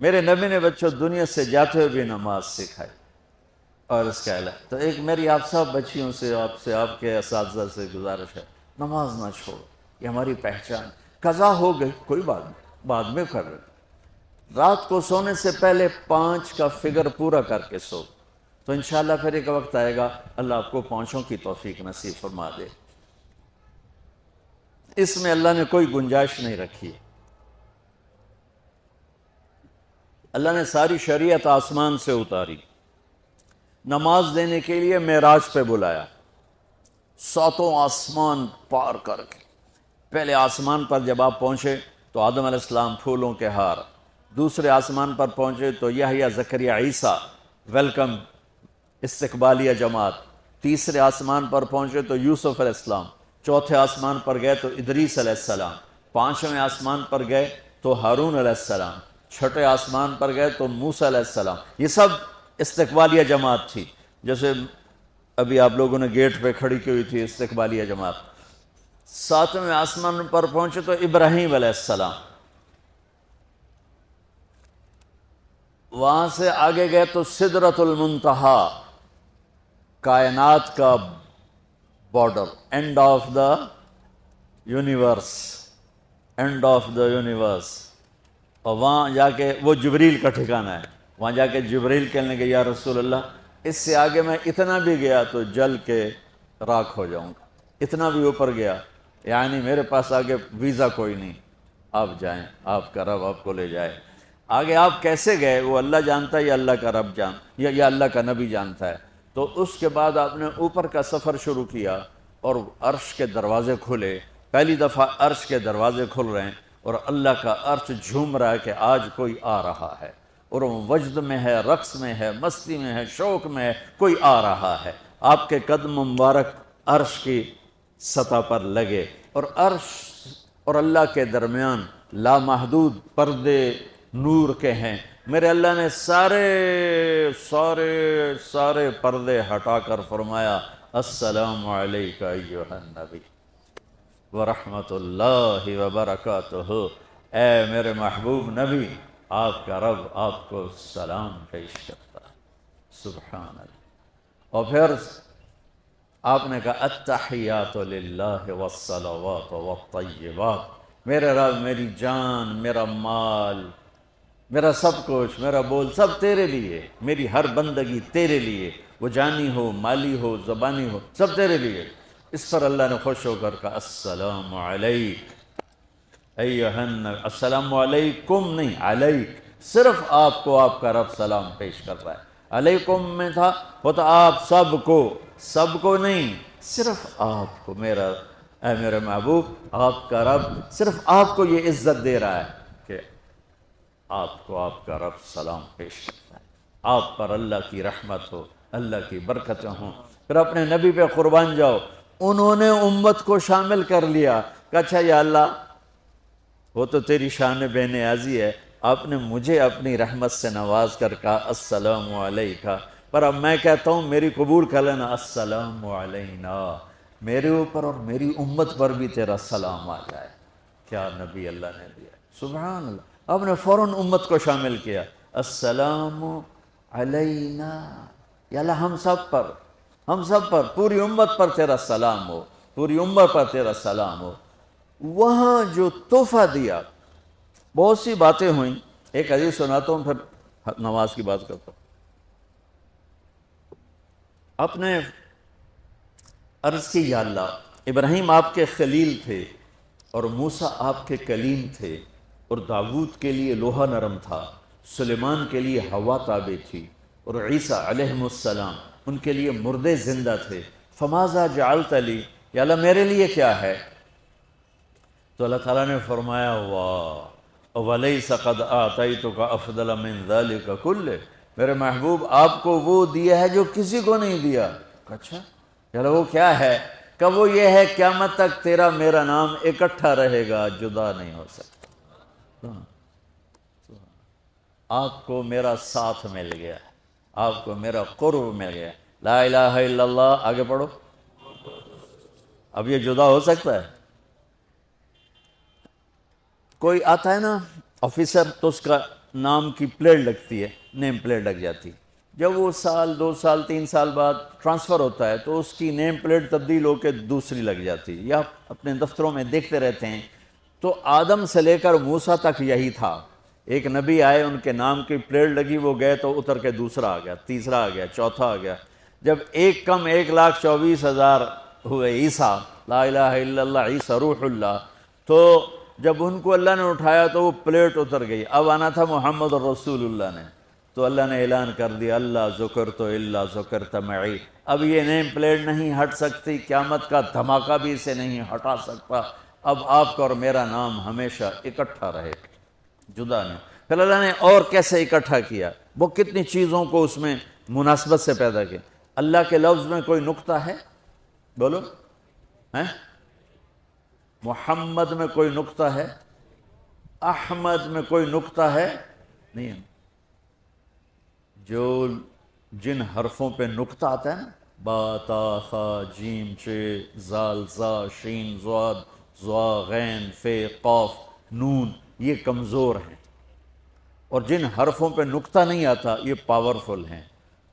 میرے نبی نے بچوں دنیا سے جاتے ہوئے بھی نماز سکھائی اور اس کا اعلان. تو ایک میری آپ سب بچیوں سے آپ کے اساتذہ سے گزارش ہے، نماز نہ چھوڑو، یہ ہماری پہچان. قضا ہو گئی کوئی بات نہیں، بعد میں کر رہے. رات کو سونے سے پہلے 5 کا فگر پورا کر کے سو، تو انشاءاللہ پھر ایک وقت آئے گا اللہ آپ کو 5 کی توفیق نصیب فرما دے. اس میں اللہ نے کوئی گنجائش نہیں رکھی. اللہ نے ساری شریعت آسمان سے اتاری، نماز دینے کے لیے معراج پہ بلایا، 7 آسمان پار کر کے. پہلے آسمان پر جب آپ پہنچے تو آدم علیہ السلام پھولوں کے ہار، دوسرے آسمان پر پہنچے تو یحییٰ زکریا عیسیٰ ویلکم استقبالیہ جماعت، تیسرے آسمان پر پہنچے تو یوسف علیہ السلام، چوتھے آسمان پر گئے تو ادریس علیہ السلام، 5ویں آسمان پر گئے تو ہارون علیہ السلام، 6 آسمان پر گئے تو موسیٰ علیہ السلام. یہ سب استقبالیہ جماعت تھی. جیسے ابھی آپ لوگوں نے گیٹ پہ کھڑی کی ہوئی تھی استقبالیہ جماعت. 7ویں آسمان پر پہنچے تو ابراہیم علیہ السلام، وہاں سے آگے گئے تو سدرۃ المنتہا، کائنات کا border, and of the universe, and of the universe. اور وہاں جا کے وہ جبریل کا ٹھکانہ ہے، وہاں جا کے جبریل کہنے کہ یا رسول اللہ اس سے آگے میں اتنا بھی گیا تو جل کے راکھ ہو جاؤں گا، اتنا بھی اوپر گیا یعنی میرے پاس آگے ویزا کوئی نہیں، آپ جائیں، آپ کا رب آپ کو لے جائے. آگے آپ کیسے گئے وہ اللہ جانتا ہے یا اللہ کا رب یا اللہ کا نبی جانتا ہے. تو اس کے بعد آپ نے اوپر کا سفر شروع کیا اور عرش کے دروازے کھلے. پہلی دفعہ عرش کے دروازے کھل رہے ہیں اور اللہ کا عرش جھوم رہا ہے کہ آج کوئی آ رہا ہے، اور وہ وجد میں ہے، رقص میں ہے، مستی میں ہے، شوق میں ہے، کوئی آ رہا ہے. آپ کے قدم مبارک عرش کی سطح پر لگے اور عرش اور اللہ کے درمیان لامحدود پردے نور کے ہیں. میرے اللہ نے سارے پردے ہٹا کر فرمایا السلام علیکہ ایہا النبی ورحمۃ اللہ وبرکاتہ. اے میرے محبوب نبی، آپ کا رب آپ کو سلام پیش کرتا ہے. سبحان اللہ. اور پھر آپ نے کہا التحیات للہ والصلوات والطیبات. میرے رب، میری جان، میرا مال، میرا سب کچھ، میرا بول سب تیرے لیے، میری ہر بندگی تیرے لیے، وہ جانی ہو، مالی ہو، زبانی ہو، سب تیرے لیے. اس پر اللہ نے خوش ہو کر کہا السلام علیک ایہا النبی. السلام علیکم نہیں، علیک. صرف آپ کو آپ کا رب سلام پیش کر رہا ہے. علیکم میں تھا وہ تو آپ سب کو نہیں، صرف آپ کو. اے میرے محبوب، آپ کا رب صرف آپ کو یہ عزت دے رہا ہے کہ آپ کو آپ کا رب سلام پیش کرتا ہے. آپ پر اللہ کی رحمت ہو، اللہ کی برکتیں ہوں. پھر اپنے نبی پہ قربان جاؤ. انہوں نے امت کو شامل کر لیا کہ اچھا یا اللہ وہ تو تیری شان بے نیازی ہے، آپ نے مجھے اپنی رحمت سے نواز کر کہا السلام علیکہ، پر اب میں کہتا ہوں میری قبول کر لینا السلام علینا، میرے اوپر اور میری امت پر بھی تیرا سلام آ جائے. کیا نبی اللہ نے دیا، سبحان اللہ. آپ نے فوراً امت کو شامل کیا. السلام علینا، یا اللہ ہم سب پر پوری امت پر تیرا سلام ہو، پوری امت پر تیرا سلام ہو. وہاں جو تحفہ دیا، بہت سی باتیں ہوئیں. ایک حدیث سناتا ہوں پھر نماز کی بات کرتا ہوں. آپ نے عرض کی یا اللہ ابراہیم آپ کے خلیل تھے اور موسیٰ آپ کے کلیم تھے، اور داود کے لیے لوہا نرم تھا، سلیمان کے لیے ہوا تابع تھی، اور عیسیٰ علیہ السلام ان کے لیے مردے زندہ تھے. فماذا جعلت لی، یا اللہ میرے لیے کیا ہے؟ تو اللہ تعالیٰ نے فرمایا واہ وَلَيْسَ قَدْ آتَيْتُكَ أَفْضَلَ مِنْ ذَلِكَ كُلِّهِ. میرے محبوب آپ کو وہ دیا ہے جو کسی کو نہیں دیا. اچھا چلو وہ کیا ہے؟ کہ وہ یہ ہے قیامت تک تیرا میرا نام اکٹھا رہے گا، جدا نہیں ہو سکتا. آپ کو میرا ساتھ مل گیا، آپ کو میرا قرب مل گیا. لا الہ الا اللہ، آگے پڑھو. اب یہ جدا ہو سکتا ہے؟ کوئی آتا ہے نا آفیسر تو اس کا نام کی پلیٹ لگتی ہے، نیم پلیٹ لگ جاتی ہے۔ جب وہ سال 2 سال 3 سال بعد ٹرانسفر ہوتا ہے تو اس کی نیم پلیٹ تبدیل ہو کے دوسری لگ جاتی ہے، یا اپنے دفتروں میں دیکھتے رہتے ہیں۔ تو آدم سے لے کر موسیٰ تک یہی تھا، ایک نبی آئے، ان کے نام کی پلیٹ لگی، وہ گئے تو اتر کے دوسرا آ گیا، تیسرا آ گیا، چوتھا آ گیا۔ جب ایک کم 1,24,000 ہوئے عیسیٰ، لا الہ الا اللہ عیسیٰ روح اللہ، تو جب ان کو اللہ نے اٹھایا تو وہ پلیٹ اتر گئی، اب آنا تھا محمد رسول اللہ نے، تو اللہ نے اعلان کر دیا اللہ ذکرت الا ذکرت معی، اب یہ نیم پلیٹ نہیں ہٹ سکتی، قیامت کا دھماکہ بھی اسے نہیں ہٹا سکتا، اب آپ کا اور میرا نام ہمیشہ اکٹھا رہے، جدا نہیں۔ پھر اللہ نے اور کیسے اکٹھا کیا، وہ کتنی چیزوں کو اس میں مناسبت سے پیدا کیا۔ اللہ کے لفظ میں کوئی نقطہ ہے؟ بولو ہیں؟ محمد میں کوئی نقطہ ہے؟ احمد میں کوئی نقطہ ہے؟ نہیں ہے۔ جو جن حرفوں پہ نقطہ آتا ہے نا، با تا ثا جیم چ زال زا شین ضاد ضا غین فے قاف نون، یہ کمزور ہیں، اور جن حرفوں پہ نقطہ نہیں آتا یہ پاورفل ہیں۔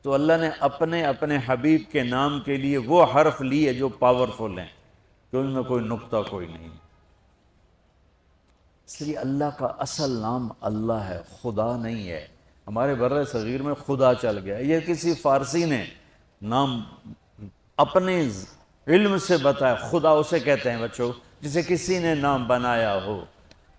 تو اللہ نے اپنے حبیب کے نام کے لیے وہ حرف لیے جو پاورفل ہیں، کہ ان میں کوئی نقطہ کوئی نہیں۔ اس لیے اللہ کا اصل نام اللہ ہے، خدا نہیں ہے۔ ہمارے بر صغیر میں خدا چل گیا، یہ کسی فارسی نے نام اپنے علم سے بتایا، خدا اسے کہتے ہیں بچوں جسے کسی نے نام بنایا ہو،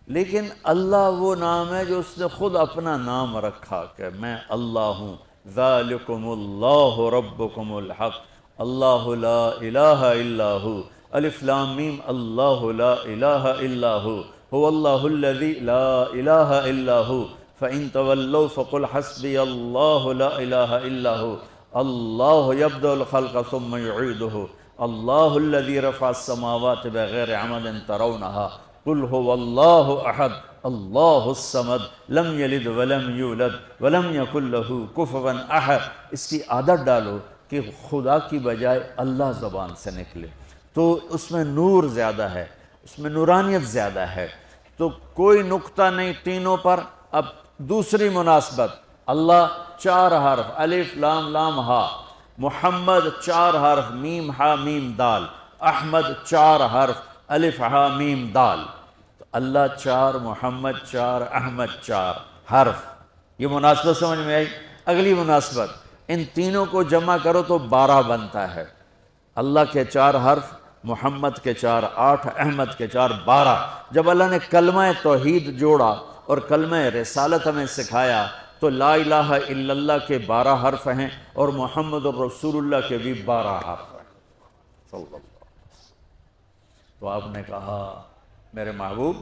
لیکن اللہ وہ نام ہے جو اس نے خود اپنا نام رکھا کہ میں اللہ ہوں، ذالکم اللہ ربکم الحق اللہ لا الہ الا ہو، الف لام میم اللہ لا الہ الا ہو، هو اللہ الذی لا الہ الا ہو، فَإِن تَوَلَّوْا فَقُلْ حَسْبِيَ اللَّهُ لَا إِلَهَ إِلَّا هُوَ اللَّهُ يَبْدَأُ الْخَلْقَ ثُمَّ يُعِيدُهُ اللَّهُ الَّذِي رَفَعَ السَّمَاوَاتِ بِغَيْرِ عَمَدٍ تَرَوْنَهَا قُلْ هُوَ اللَّهُ أَحَدٌ اللَّهُ الصَّمَدُ لَمْ يَلِدْ وَلَمْ يُولَدْ وَلَمْ يَكُنْ لَهُ كُفُوًا أَحَدٌ۔ اس کی عادت ڈالو کہ خدا کی بجائے اللہ زبان سے نکلے، تو اس میں نور زیادہ ہے، اس میں نورانیت زیادہ ہے۔ تو کوئی نقطہ نہیں تینوں پر۔ اب دوسری مناسبت، اللہ 4 حرف الف لام لام ہا، محمد 4 حرف میم ہا میم دال، احمد 4 حرف الف ہا میم دال، تو اللہ 4، محمد 4، احمد 4 حرف۔ یہ مناسبت سمجھ میں آئی؟ اگلی مناسبت، ان تینوں کو جمع کرو تو 12 بنتا ہے۔ اللہ کے 4 حرف، محمد کے 4 8، احمد کے 4 12۔ جب اللہ نے کلمہ توحید جوڑا اور کلمہ رسالت ہمیں سکھایا تو لا الہ الا اللہ کے 12 حرف ہیں اور محمد الرسول اللہ کے بھی 12 حرف ہیں صلی اللہ علیہ وسلم۔ تو آپ نے کہا میرے محبوب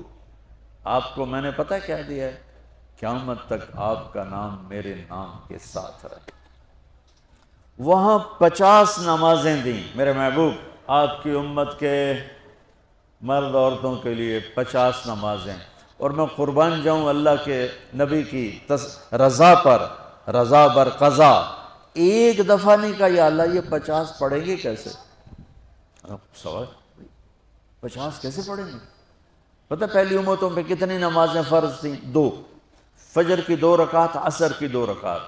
آپ کو میں نے پتہ کیا دیا ہے، قیامت تک آپ کا نام میرے نام کے ساتھ رہے۔ وہاں 50 نمازیں دیں میرے محبوب، آپ کی امت کے مرد عورتوں کے لیے 50 نمازیں، اور میں قربان جاؤں اللہ کے نبی کی رضا پر، رضا بر قضا، ایک دفعہ نہیں کہا یا اللہ یہ 50 پڑھیں گے کیسے؟ سوال 50 کیسے پڑھیں گے؟ پتہ پہلی امتوں پہ کتنی نمازیں فرض تھیں؟ 2، فجر کی 2 رکعت، عصر کی 2 رکعت۔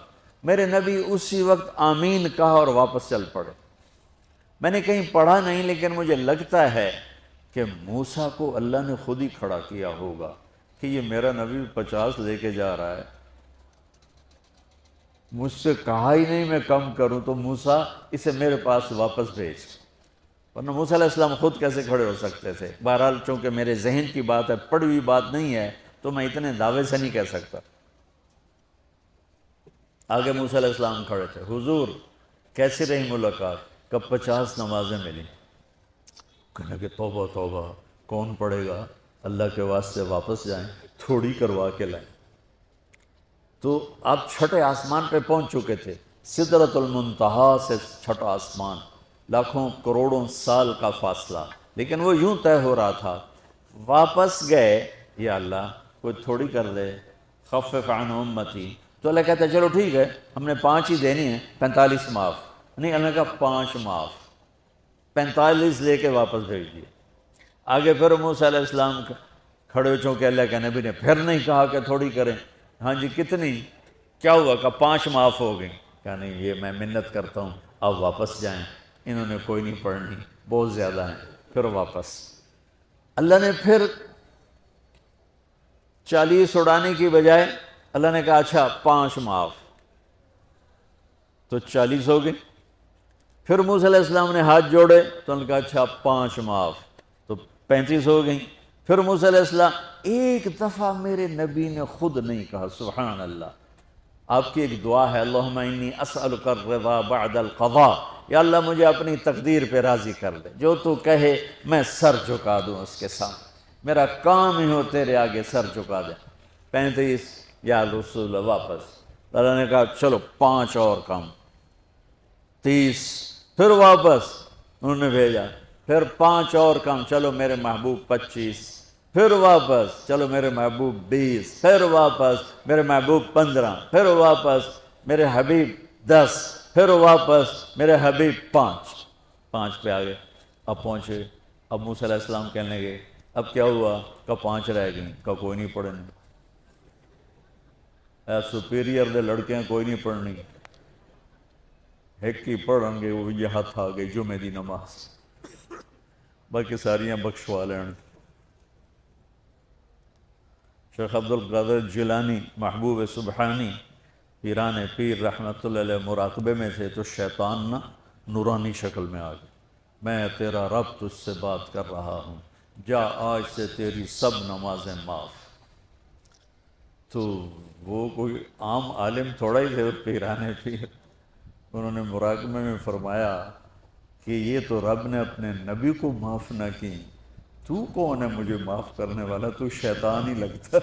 میرے نبی اسی وقت آمین کہا اور واپس چل پڑے۔ میں نے کہیں پڑھا نہیں لیکن مجھے لگتا ہے کہ موسیٰ کو اللہ نے خود ہی کھڑا کیا ہوگا کہ یہ میرا نبی 50 لے کے جا رہا ہے، مجھ سے کہا ہی نہیں میں کم کروں، تو موسیٰ اسے میرے پاس واپس بھیج۔ ورنہ موسیٰ علیہ السلام خود کیسے کھڑے ہو سکتے تھے؟ بہرحال چونکہ میرے ذہن کی بات ہے، پڑھی ہوئی بات نہیں ہے، تو میں اتنے دعوے سے نہیں کہہ سکتا۔ آگے موسیٰ علیہ السلام کھڑے تھے، حضور کیسی رہی ملاقات؟ کب 50 نمازیں ملی؟ کہنے کہ توبہ توبہ، کون پڑھے گا؟ اللہ کے واسطے واپس جائیں، تھوڑی کروا کے لائیں۔ تو آپ چھٹے آسمان پہ پہنچ چکے تھے، سدرۃ المنتہا سے چھٹا آسمان، لاکھوں کروڑوں سال کا فاصلہ، لیکن وہ یوں طے ہو رہا تھا۔ واپس گئے، یا اللہ کوئی تھوڑی کر دے، خفف عن امتی، تو اللہ کہتا ہے چلو ٹھیک ہے، ہم نے 5 ہی دینی ہیں، 45 معاف نہیں۔ اللہ نے کہا 5 معاف، 45 لے کے واپس بھیج دیے۔ آگے پھر موسیٰ علیہ السلام کھڑے ہو، چونکہ اللہ کے نبی نے پھر نہیں کہا کہ تھوڑی کریں، ہاں جی کتنی، کیا ہوا؟ کہ 5 معاف ہو گئیں۔ کہا نہیں یہ میں منت کرتا ہوں اب واپس جائیں، انہوں نے کوئی نہیں پڑھنی، بہت زیادہ ہیں۔ پھر واپس اللہ نے پھر 40 اڑانے کی بجائے اللہ نے کہا اچھا 5 معاف، تو 40 ہو گئے۔ پھر موسیٰ علیہ السلام نے ہاتھ جوڑے تو انہوں نے کہا اچھا 5 معاف، تو 35 ہو گئیں۔ پھر موسیٰ علیہ السلام، ایک دفعہ میرے نبی نے خود نہیں کہا سبحان اللہ، آپ کی ایک دعا ہے اللہم انی اسألک الرضا بعد القضاء، یا اللہ مجھے اپنی تقدیر پہ راضی کر دے، جو تو کہے میں سر جھکا دوں اس کے سامنے، میرا کام ہی ہو تیرے آگے سر جھکا دیں۔ 35 یا رسول اللہ واپس، اللہ نے کہا چلو 5 اور کام، 30 پھر واپس انہوں نے بھیجا، پھر 5 اور کام، چلو میرے محبوب 25، پھر واپس چلو میرے محبوب 20، پھر واپس میرے محبوب 15، پھر واپس میرے حبیب 10، پھر واپس میرے حبیب 5 پہ آگئے۔ اب پہنچے، اب موسیٰ علیہ السلام کہنے لگے اب کیا ہوا؟ کہ 5 رہ گئیں، کہ کوئی نہیں پڑھنی، اے سپیریئر دے لڑکے کوئی نہیں پڑھنی، ایک ہی پڑھیں گے وہ یہ ہاتھ آ گئی جمعے دی نماز، باقی ساریاں بخشوا لین۔ شیخ عبد القادر جیلانی محبوب سبحانی پیران پیر رحمۃ اللہ علیہ مراقبے میں تھے تو شیطان نا نورانی شکل میں آ گیا، میں تیرا رب تجھ سے بات کر رہا ہوں، جا آج سے تیری سب نمازیں معاف۔ تو وہ کوئی عام عالم تھوڑا ہی تھے، پیران پیر، انہوں نے مراقبے میں فرمایا کہ یہ تو رب نے اپنے نبی کو معاف نہ کی، تو کون ہے مجھے معاف کرنے والا؟ تو شیطان ہی لگتا۔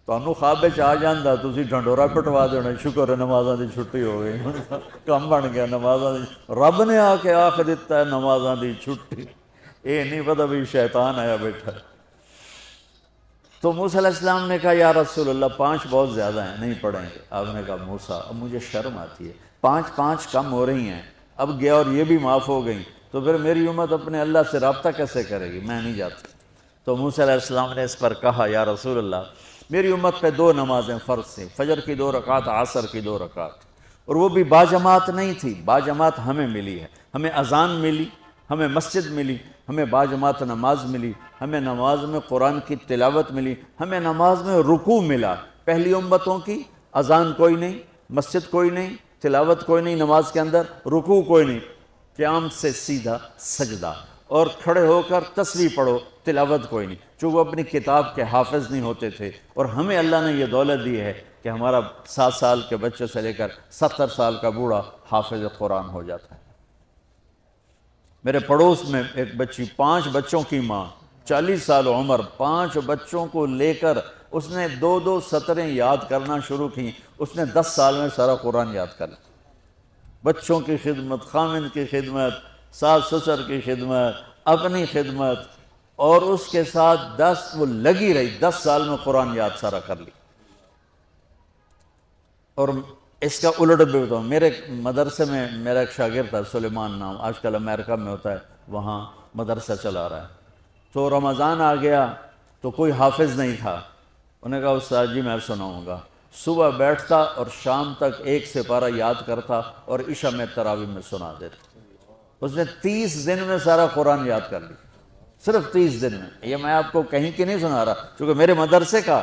تانوں خواب وچ آ جاندا تسی ڈھنڈورا پٹوا دینا، شکر ہے نمازاں دی چھٹی ہو گئی، کم بن گیا نمازاں دی، رب نے آ کے آکھ دیتا ہے نمازاں دی چھٹی، اے نہیں پتہ بھی شیطان آیا بیٹھا۔ تو موسیٰ علیہ السلام نے کہا یا رسول اللہ 5 بہت زیادہ ہیں، نہیں پڑھیں گے۔ آپ نے کہا موسیٰ اب مجھے شرم آتی ہے، 5 کم ہو رہی ہیں، اب گیا اور یہ بھی معاف ہو گئیں تو پھر میری امت اپنے اللہ سے رابطہ کیسے کرے گی؟ میں نہیں جاتا۔ تو موسیٰ علیہ السلام نے اس پر کہا یا رسول اللہ میری امت پہ 2 نمازیں فرض تھیں، فجر کی 2 رکعت، عصر کی 2 رکعت، اور وہ بھی باجماعت نہیں تھی، باجماعت ہمیں ملی ہے، ہمیں اذان ملی، ہمیں مسجد ملی، ہمیں باجماعت نماز ملی، ہمیں نماز میں قرآن کی تلاوت ملی، ہمیں نماز میں رکوع ملا۔ پہلی امتوں کی اذان کوئی نہیں، مسجد کوئی نہیں، تلاوت کوئی نہیں، نماز کے اندر رکوع کوئی نہیں، قیام سے سیدھا سجدہ، اور کھڑے ہو کر تسبیح پڑھو، تلاوت کوئی نہیں، چونکہ وہ اپنی کتاب کے حافظ نہیں ہوتے تھے۔ اور ہمیں اللہ نے یہ دولت دی ہے کہ ہمارا 7 سال کے بچے سے لے کر 70 سال کا بوڑھا حافظ قرآن ہو جاتا ہے۔ میرے پڑوس میں ایک بچی، 5 بچوں کی ماں، 40 سال عمر، 5 بچوں کو لے کر اس نے 2 سطریں یاد کرنا شروع کی، اس نے 10 سال میں سارا قرآن یاد کر لیا۔ بچوں کی خدمت، خامند کی خدمت، ساس سسر کی خدمت، اپنی خدمت، اور اس کے ساتھ وہ لگی رہی، 10 سال میں قرآن یاد سارا کر لی۔ اور اس کا الٹ بھی بتاؤں، میرے مدرسے میں میرا ایک شاگرد تھا سلیمان نام، آج کل امریکہ میں ہوتا ہے، وہاں مدرسہ چلا رہا ہے۔ تو رمضان آ گیا تو کوئی حافظ نہیں تھا، انہوں نے کہا استاد جی میں سناؤں گا۔ صبح بیٹھتا اور شام تک 1 سپارہ یاد کرتا اور عشاء میں تراویح میں سنا دیتا۔ اس نے 30 دن میں سارا قرآن یاد کر لی، صرف 30 دن میں۔ یہ میں آپ کو کہیں کی نہیں سنا رہا، چونکہ میرے مدرسے کا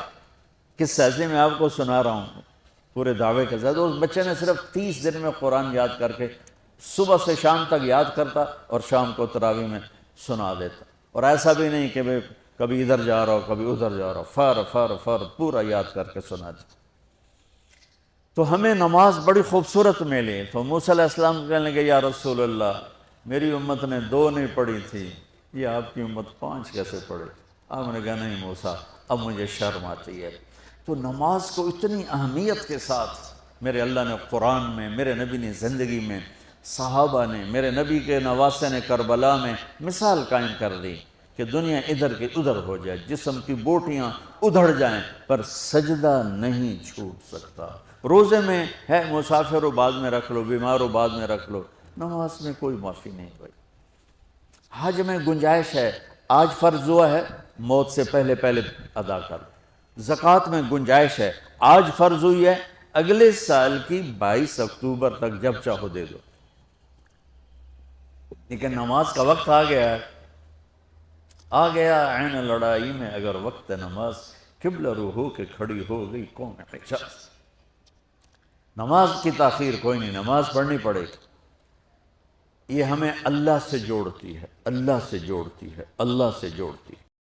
قصہ ہے، میں آپ کو سنا رہا ہوں پورے دعوے کے ساتھ۔ اس بچے نے صرف 30 دن میں قرآن یاد کر کے صبح سے شام تک یاد کرتا اور شام کو تراویح میں سنا دیتا، اور ایسا بھی نہیں کہ کبھی ادھر جا رہا ہو کبھی ادھر جا رہا ہو، فر پورا یاد کر کے سنا دیتا۔ تو ہمیں نماز بڑی خوبصورت ملی۔ تو موسیٰ علیہ السلام کہنے لگے یا رسول اللہ میری امت نے 2 نہیں پڑھی تھی، یہ آپ کی امت 5 کیسے پڑھے؟ آپ نے کہا نہیں موسیٰ اب مجھے شرم آتی ہے۔ تو نماز کو اتنی اہمیت کے ساتھ میرے اللہ نے قرآن میں، میرے نبی نے زندگی میں، صحابہ نے، میرے نبی کے نواسے نے کربلا میں مثال قائم کر دی کہ دنیا ادھر کی ادھر ہو جائے، جسم کی بوٹیاں ادھڑ جائیں پر سجدہ نہیں چھوٹ سکتا۔ روزے میں ہے مسافر ہو بعد میں رکھ لو، بیمار ہو بعد میں رکھ لو، نماز میں کوئی معافی نہیں بھائی۔ حج میں گنجائش ہے، آج فرض ہوا ہے موت سے پہلے ادا کر لو، زکوٰۃ میں گنجائش ہے، آج فرض ہوئی ہے، اگلے سال کی 22 اکتوبر تک جب چاہو دے دو، لیکن نماز کا وقت آ گیا ہے، آ گیا عین لڑائی میں اگر وقت نماز، قبلہ رو ہو کے کھڑی ہو گئی قوم حجاز۔ نماز کی تاخیر کوئی نہیں، نماز پڑھنی پڑے گی، یہ ہمیں اللہ سے جوڑتی ہے، اللہ سے جوڑتی ہے، اللہ سے جوڑتی ہے۔